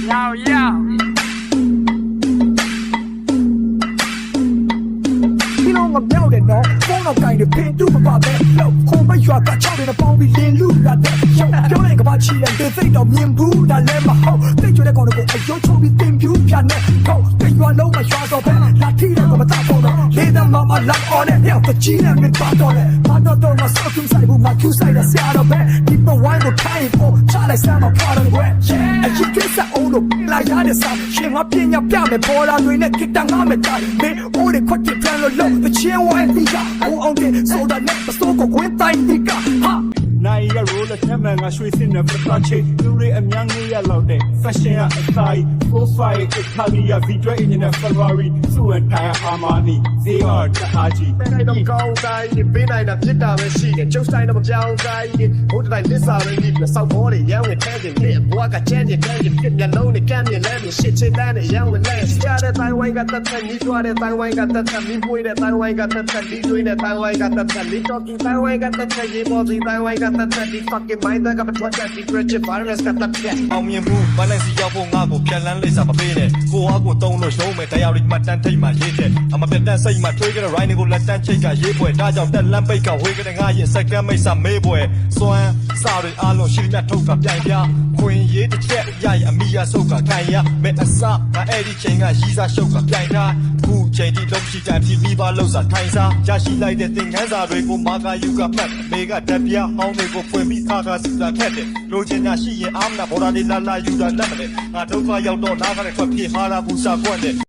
ငါမြောက်တယ်နော်ဖုန်းတော့ကိုင်တယ်ဖင်တူမပါပဲလောက်ခုံမရွာကချောက်တယ်ပေါင်းပြီးလင်းလူလာတဲ့ရောက်ပြောလိုက်ကဘာချီတယ်တေသိတော့မြင်ဘူးဒါလည်းမဟုတ်သိကြတဲ့ကောင်တွေကိုအယုံချုံပြီးတင်ပြူပြနဲ့ဟုတ်သိရွာလုံးမရွာတော့ပဲလာထီတယ်ကမသားပေါ်တော့လေတမမလာအော်နဲ့ဟဲ့တကြီးနဲ့မပါတော့လေဘာတော့မဆောက်သူဆိုင်ဘူးမကျူဆိုင်တဲ့ဆရာတော့ပဲဒီပဝိုင်းကိုထိုင်ဖို့ချလိုက်စမ်းမပါတော့ဘူးအကြီးကိစ္စအောင်လို့လာရတဲ့စာရှင်ငါပညာပြမယ်ပေါ်လာတွေနဲ့ကိတန်ငါမယ်တာမင်းအိုးတွေခွက်တင်ပြန်လို့လုံးချင်းဝိုင်းဒီကဟိုအောင်တဲ့ဆိုတာနဲ့ပစိုးကိုဝင်တိုင်းဒီကဟာနိုင်ရရိုးလက်ထက်မှန်ကရွှေစင်းနဲ့ပတ်သက်ချေလူတွေအများကြီးရလောက်တဲ့ fashion အတိုင်း profile Italia video in a Ferrari စုံတိုင်း Armani ဈေးရတအားကြီးနိုင်တော့ကောင်းတိုင်းပေးနိုင်တာဖြစ်တာပဲရှိတယ်ကျုပ်ဆိုင်တော့မပြောင်းတိုင်းဘုဒ္ဓတိုင်းလစ္စာရင်းပြီးစောက်ဘောတွေရမ်းဝင်ထဲတယ်မြစ်ဘွားကချမ်းတယ်တန်းတယ်ပြမျက်လုံးနဲ့ကမ်းမြင်လဲပြီးရှစ်ချစ်တန်းနဲ့ရမ်းဝင်လဲကြားတဲ့တိုင်းဝိုင်းကတတ်တဲ့ညီကျွားတဲ့တိုင်းဝိုင်းကတတ်တဲ့မိပွေးတဲ့တိုင်းဝိုင်းကတတ်တဲ့ဒီတွေးတဲ့တိုင်းဝိုင်းကတတ်တဲ့လီတော့ဒီတိုင်းဝိုင်းကတတ်တဲ့ရေပေါ်ဒီတိုင်းဝိုင်းကတတ်တဲ့ဒီ fucking mind ကပတ်ထွက်တဲ့ဒီ creative virus ကတတ်တဲ့အောင်မြင်မှုဘာလဲစီရောက်ဖို့ငါ့ကိုပြန်လန်းလိမ့်စာမပေးနဲ့ကိုအားကိုတုံးလို့ရုံးမယ်တရားရီမှတန်းထိတ်မှရေးတယ်အမပြတ်တန်းစိတ်မှထွေးကြတဲ့ right ကိုလက်တန်းချိတ်ကရေးပွဲဒါကြောင့်တက်လန်းပိတ်ကဝေးကြတဲ့ငါရဲ့စက္ကန့်မိတ်စာမေးပွဲစွမ်းစာတွေအားလုံးရှိမြတ်ထုတ်ကပြိုင်ပြခွင်ရေးတစ်ချက်ရရအမိရဆုပ်ကခံရမဲ့အစငါအဲ့ဒီချိန်ကရီးစားရှုပ်ကပြိုင်ထားခုချိန်ဒီလုံးရှိကြပြီးမိဘလှုပ်စာထိုင်စားရရှိလိုက်တဲ့သင်ခန်းစာတွေကိုမာကာယူကမှတ်အမေကဓာတ်ပြဟောင်းတွေကိုဖွင့်ပြီးခါခါစတာထက်တယ်လိုချင်တာရှိရင်အားမနာဘော်ဒါလေးလာလာယူတာလက်မလဲငါဒုက္ခရောက်တော့နားကလည်းထွက်ပြေးဟာလာဘူးစာကွက်နဲ့